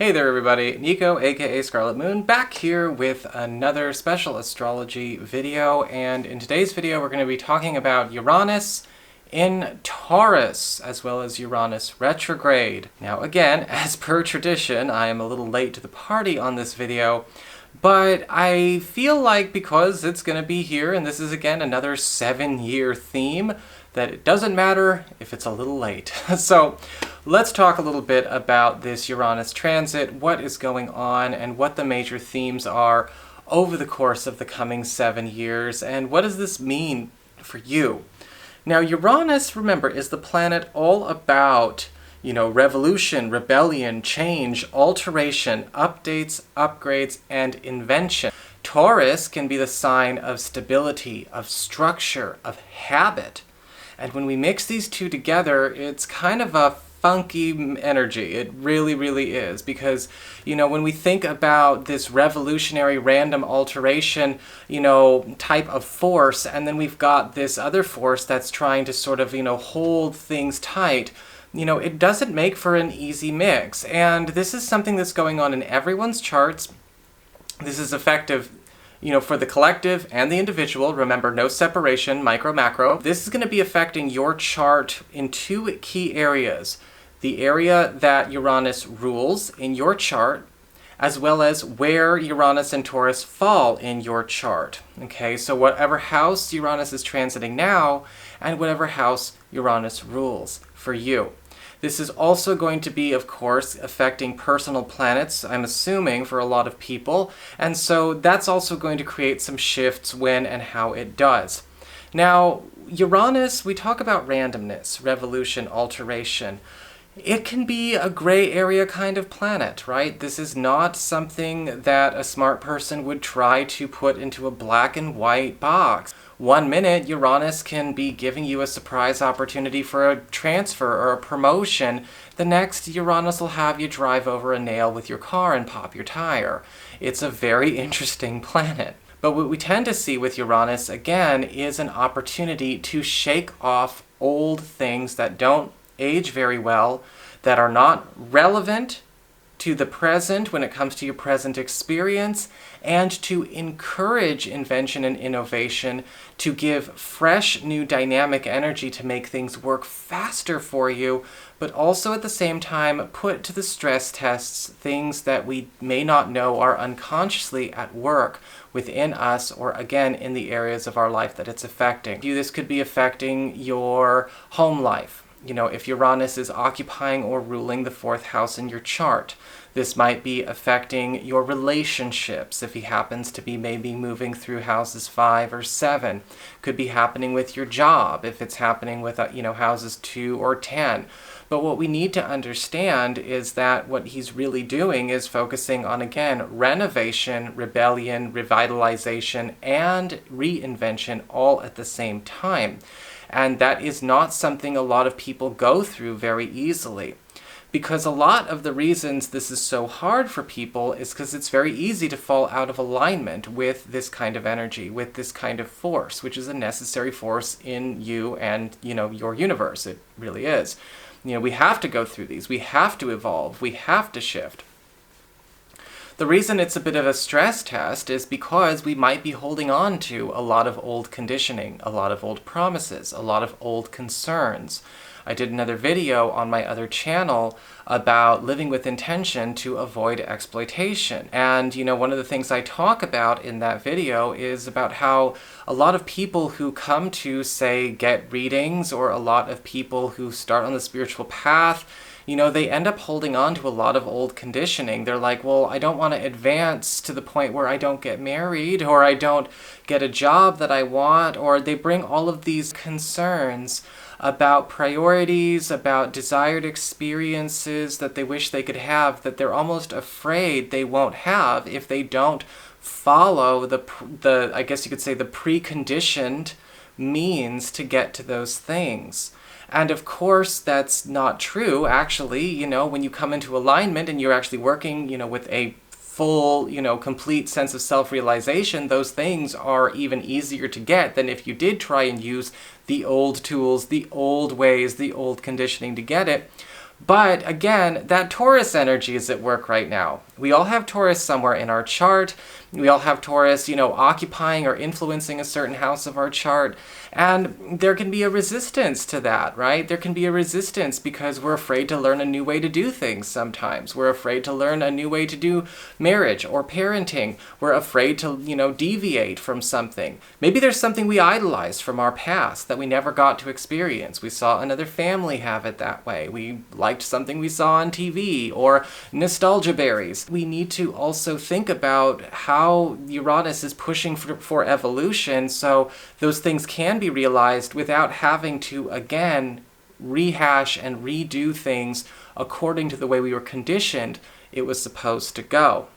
Hey there everybody, Nico aka Scarlet Moon back here with another special astrology video, and in today's video we're going to be talking about Uranus in Taurus as well as Uranus Retrograde. Now again, as per tradition, I am a little late to the party on this video, but I feel like because it's going to be here and this is again another 7-year theme, that it doesn't matter if it's a little late. So let's talk a little bit about this Uranus transit, what is going on, and what the major themes are over the course of the coming 7 years, and what does this mean for you? Now Uranus, remember, is the planet all about, revolution, rebellion, change, alteration, updates, upgrades, and invention. Taurus can be the sign of stability, of structure, of habit. And when we mix these two together, it's kind of a funky energy. It really, really is. Because, when we think about this revolutionary random alteration, type of force, and then we've got this other force that's trying to sort of, hold things tight, it doesn't make for an easy mix. And this is something that's going on in everyone's charts. This is effective for the collective and the individual. Remember, no separation, micro, macro. This is going to be affecting your chart in two key areas. The area that Uranus rules in your chart, as well as where Uranus and Taurus fall in your chart. Okay, so whatever house Uranus is transiting now, and whatever house Uranus rules for you. This is also going to be, of course, affecting personal planets, I'm assuming, for a lot of people, and so that's also going to create some shifts when and how it does. Now, Uranus, we talk about randomness, revolution, alteration. It can be a gray area kind of planet, right? This is not something that a smart person would try to put into a black and white box. 1 minute, Uranus can be giving you a surprise opportunity for a transfer or a promotion. The next, Uranus will have you drive over a nail with your car and pop your tire. It's a very interesting planet. But what we tend to see with Uranus, again, is an opportunity to shake off old things that don't age very well, that are not relevant to the present when it comes to your present experience, and to encourage invention and innovation, to give fresh, new dynamic energy to make things work faster for you, but also at the same time put to the stress tests things that we may not know are unconsciously at work within us, or again in the areas of our life that it's affecting. This could be affecting your home life. If Uranus is occupying or ruling the 4th house in your chart. This might be affecting your relationships if he happens to be maybe moving through houses 5 or 7. Could be happening with your job if it's happening with, houses 2 or 10. But what we need to understand is that what he's really doing is focusing on, again, renovation, rebellion, revitalization, and reinvention all at the same time. And that is not something a lot of people go through very easily. Because a lot of the reasons this is so hard for people is because it's very easy to fall out of alignment with this kind of energy, with this kind of force, which is a necessary force in you and, your universe. It really is. We have to go through these. We have to evolve. We have to shift. The reason it's a bit of a stress test is because we might be holding on to a lot of old conditioning, a lot of old promises, a lot of old concerns. I did another video on my other channel about living with intention to avoid exploitation. And, one of the things I talk about in that video is about how a lot of people who come to, say, get readings, or a lot of people who start on the spiritual path, they end up holding on to a lot of old conditioning. They're like, well, I don't want to advance to the point where I don't get married, or I don't get a job that I want, or they bring all of these concerns about priorities, about desired experiences that they wish they could have, that they're almost afraid they won't have if they don't follow the I guess you could say, the preconditioned means to get to those things. And of course, that's not true, actually. When you come into alignment and you're actually working, with a full, complete sense of self-realization, those things are even easier to get than if you did try and use the old tools, the old ways, the old conditioning to get it. But again, that Taurus energy is at work right now. We all have Taurus somewhere in our chart. We all have Taurus, occupying or influencing a certain house of our chart. And there can be a resistance to that, right? There can be a resistance because we're afraid to learn a new way to do things sometimes. We're afraid to learn a new way to do marriage or parenting. We're afraid to, deviate from something. Maybe there's something we idolized from our past that we never got to experience. We saw another family have it that way. We liked something we saw on TV, or nostalgia berries. We need to also think about how Uranus is pushing for evolution, so those things can be realized without having to, again, rehash and redo things according to the way we were conditioned it was supposed to go.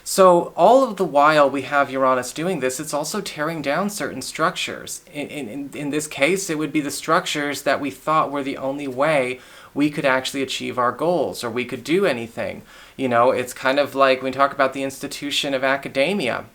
So all of the while we have Uranus doing this, it's also tearing down certain structures. In this case, it would be the structures that we thought were the only way we could actually achieve our goals or we could do anything. It's kind of like when we talk about the institution of academia.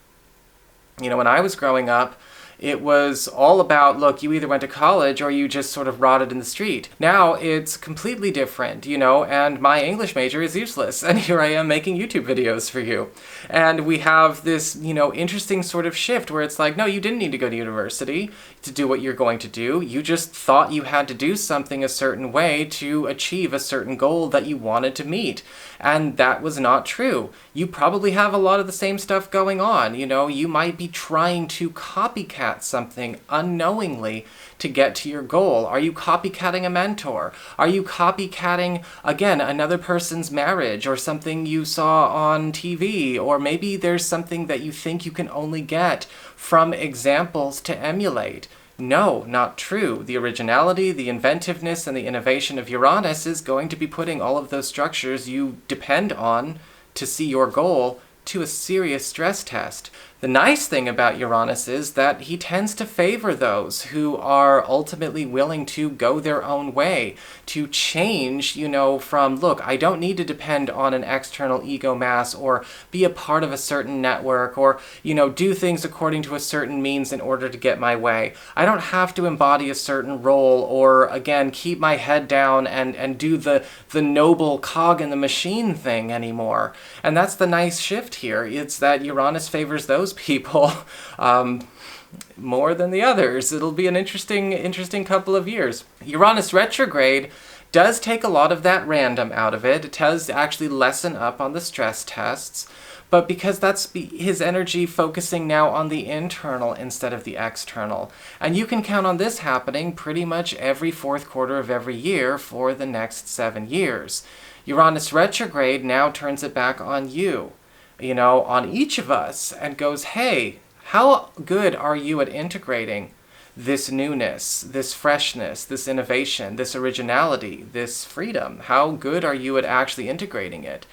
When I was growing up, it was all about, look, you either went to college or you just sort of rotted in the street. Now it's completely different, and my English major is useless. And here I am making YouTube videos for you. And we have this, interesting sort of shift where it's like, no, you didn't need to go to university to do what you're going to do. You just thought you had to do something a certain way to achieve a certain goal that you wanted to meet. And that was not true. You probably have a lot of the same stuff going on. You might be trying to copycat something unknowingly to get to your goal. Are you copycatting a mentor? Are you copycatting, again, another person's marriage or something you saw on TV? Or maybe there's something that you think you can only get from examples to emulate. No, not true. The originality, the inventiveness, and the innovation of Uranus is going to be putting all of those structures you depend on to see your goal to a serious stress test. The nice thing about Uranus is that he tends to favor those who are ultimately willing to go their own way, to change, from, look, I don't need to depend on an external ego mass or be a part of a certain network or, do things according to a certain means in order to get my way. I don't have to embody a certain role or, again, keep my head down and do the noble cog in the machine thing anymore. And that's the nice shift here. It's that Uranus favors those people more than the others. It'll be an interesting couple of years. Uranus retrograde does take a lot of that random out of it. It does actually lessen up on the stress tests, but because that's his energy focusing now on the internal instead of the external. And you can count on this happening pretty much every fourth quarter of every year for the next 7 years. Uranus retrograde now turns it back on you, on each of us, and goes, hey, how good are you at integrating this newness, this freshness, this innovation, this originality, this freedom? How good are you at actually integrating it?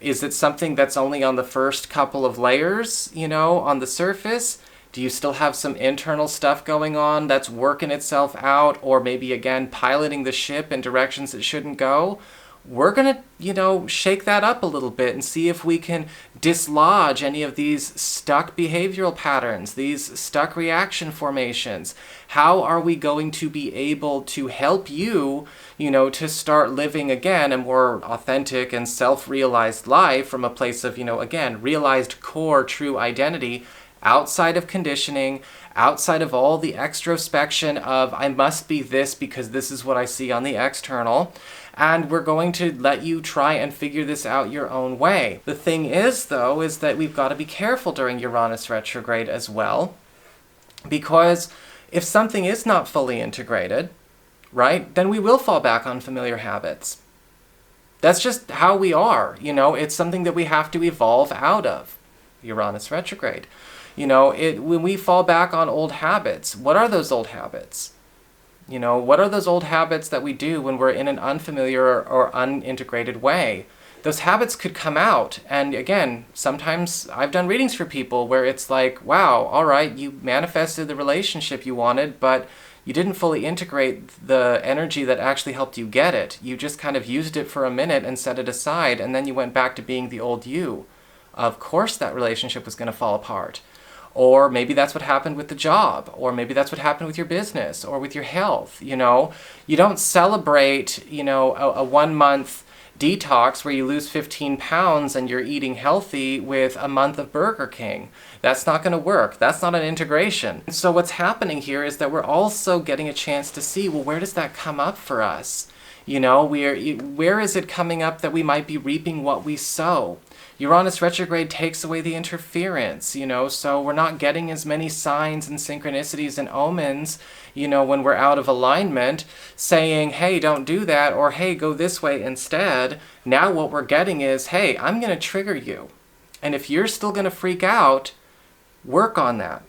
Is it something that's only on the first couple of layers, on the surface? Do you still have some internal stuff going on that's working itself out, or maybe, again, piloting the ship in directions it shouldn't go? We're going to, shake that up a little bit and see if we can dislodge any of these stuck behavioral patterns, these stuck reaction formations. How are we going to be able to help you, to start living again a more authentic and self-realized life from a place of, again, realized core true identity outside of conditioning, outside of all the extrospection of I must be this because this is what I see on the external. And we're going to let you try and figure this out your own way. The thing is, though, is that we've got to be careful during Uranus retrograde as well, because if something is not fully integrated, right, then we will fall back on familiar habits. That's just how we are, it's something that we have to evolve out of. Uranus retrograde. When we fall back on old habits, what are those old habits? What are those old habits that we do when we're in an unfamiliar or unintegrated way? Those habits could come out. And again, sometimes I've done readings for people where it's like, wow, all right, you manifested the relationship you wanted, but you didn't fully integrate the energy that actually helped you get it. You just kind of used it for a minute and set it aside, and then you went back to being the old you. Of course that relationship was going to fall apart. Or maybe that's what happened with the job, or maybe that's what happened with your business or with your health. You don't celebrate, a 1 month detox where you lose 15 pounds and you're eating healthy with a month of Burger King. That's not going to work. That's not an integration. And so what's happening here is that we're also getting a chance to see, well, where does that come up for us? Where is it coming up that we might be reaping what we sow? Uranus retrograde takes away the interference, so we're not getting as many signs and synchronicities and omens, when we're out of alignment, saying, hey, don't do that, or hey, go this way instead. Now what we're getting is, hey, I'm going to trigger you. And if you're still going to freak out, work on that.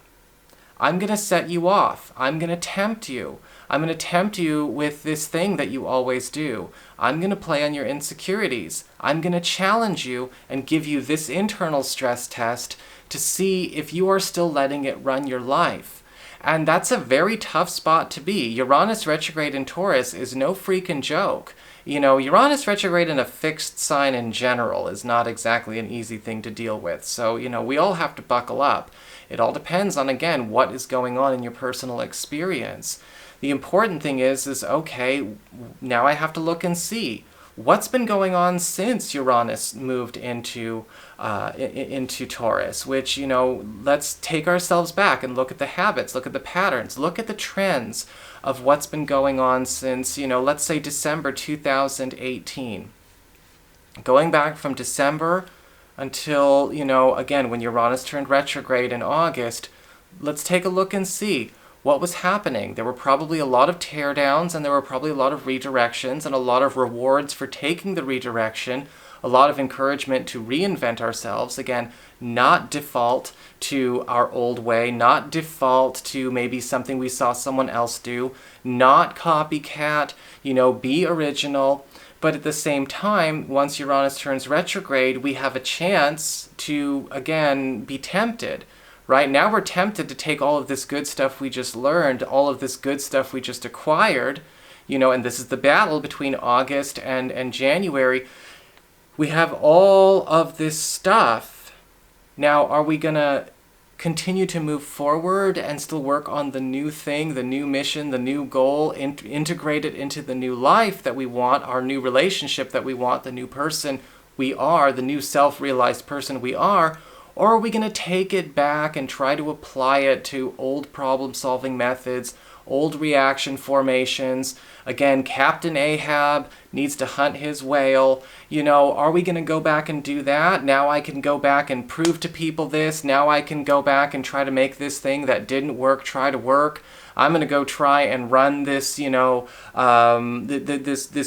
I'm going to set you off. I'm going to tempt you. I'm going to tempt you with this thing that you always do. I'm going to play on your insecurities. I'm going to challenge you and give you this internal stress test to see if you are still letting it run your life. And that's a very tough spot to be. Uranus retrograde in Taurus is no freaking joke. Uranus retrograde in a fixed sign in general is not exactly an easy thing to deal with. So, we all have to buckle up. It all depends on, again, what is going on in your personal experience. The important thing is okay, now I have to look and see what's been going on since Uranus moved into Taurus, which, let's take ourselves back and look at the habits, look at the patterns, look at the trends of what's been going on since, let's say December 2018. Going back from December until, again, when Uranus turned retrograde in August, let's take a look and see what was happening. There were probably a lot of teardowns, and there were probably a lot of redirections, and a lot of rewards for taking the redirection, a lot of encouragement to reinvent ourselves. Again, not default to our old way, not default to maybe something we saw someone else do, not copycat, be original. But at the same time, once Uranus turns retrograde, we have a chance to, again, be tempted. Right now we're tempted to take all of this good stuff we just learned, all of this good stuff we just acquired, and this is the battle between August and January. We have all of this stuff. Now, are we going to continue to move forward and still work on the new thing, the new mission, the new goal, integrate it into the new life that we want, our new relationship that we want, the new person we are, the new self-realized person we are? Or are we going to take it back and try to apply it to old problem-solving methods, old reaction formations? Again, Captain Ahab needs to hunt his whale. Are we going to go back and do that? Now I can go back and prove to people this. Now I can go back and try to make this thing that didn't work try to work. I'm going to go try and run this, this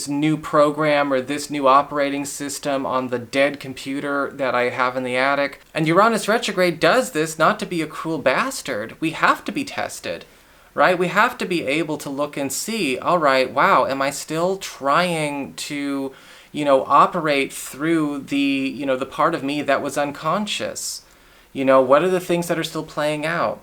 new program or this new operating system on the dead computer that I have in the attic. And Uranus retrograde does this not to be a cruel bastard. We have to be tested, right? We have to be able to look and see, all right, wow, am I still trying to, operate through the, the part of me that was unconscious? What are the things that are still playing out?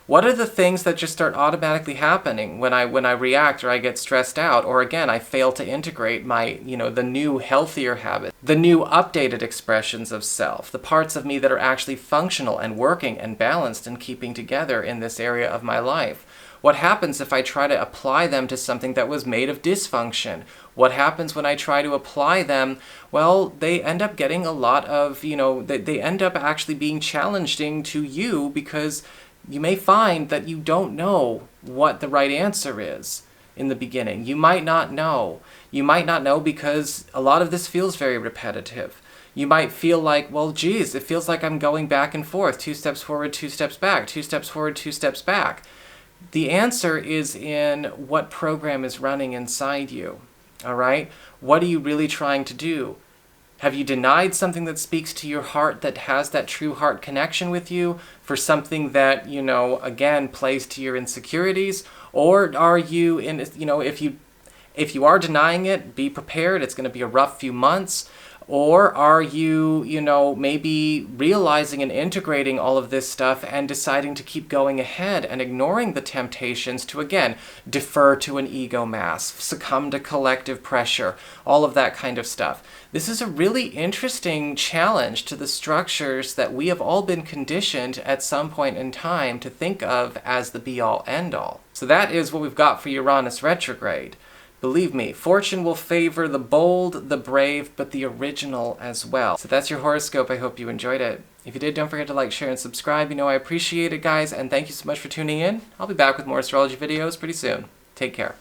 What are the things that just start automatically happening when I react or I get stressed out, or again, I fail to integrate my, the new healthier habits, the new updated expressions of self, the parts of me that are actually functional and working and balanced and keeping together in this area of my life? What happens if I try to apply them to something that was made of dysfunction? What happens when I try to apply them? Well, they end up getting a lot of, they end up actually being challenging to you, because you may find that you don't know what the right answer is in the beginning. You might not know. You might not know because a lot of this feels very repetitive. You might feel like, well, geez, it feels like I'm going back and forth, 2 steps forward, 2 steps back, 2 steps forward, 2 steps back. The answer is in what program is running inside you, all right? What are you really trying to do? Have you denied something that speaks to your heart, that has that true heart connection with you, for something that, again, plays to your insecurities? Or are you if you are denying it, be prepared. It's going to be a rough few months. Or are you, maybe realizing and integrating all of this stuff and deciding to keep going ahead and ignoring the temptations to, again, defer to an ego mass, succumb to collective pressure, all of that kind of stuff. This is a really interesting challenge to the structures that we have all been conditioned at some point in time to think of as the be-all, end-all. So that is what we've got for Uranus retrograde. Believe me, fortune will favor the bold, the brave, but the original as well. So that's your horoscope. I hope you enjoyed it. If you did, don't forget to like, share, and subscribe. I appreciate it, guys, and thank you so much for tuning in. I'll be back with more astrology videos pretty soon. Take care.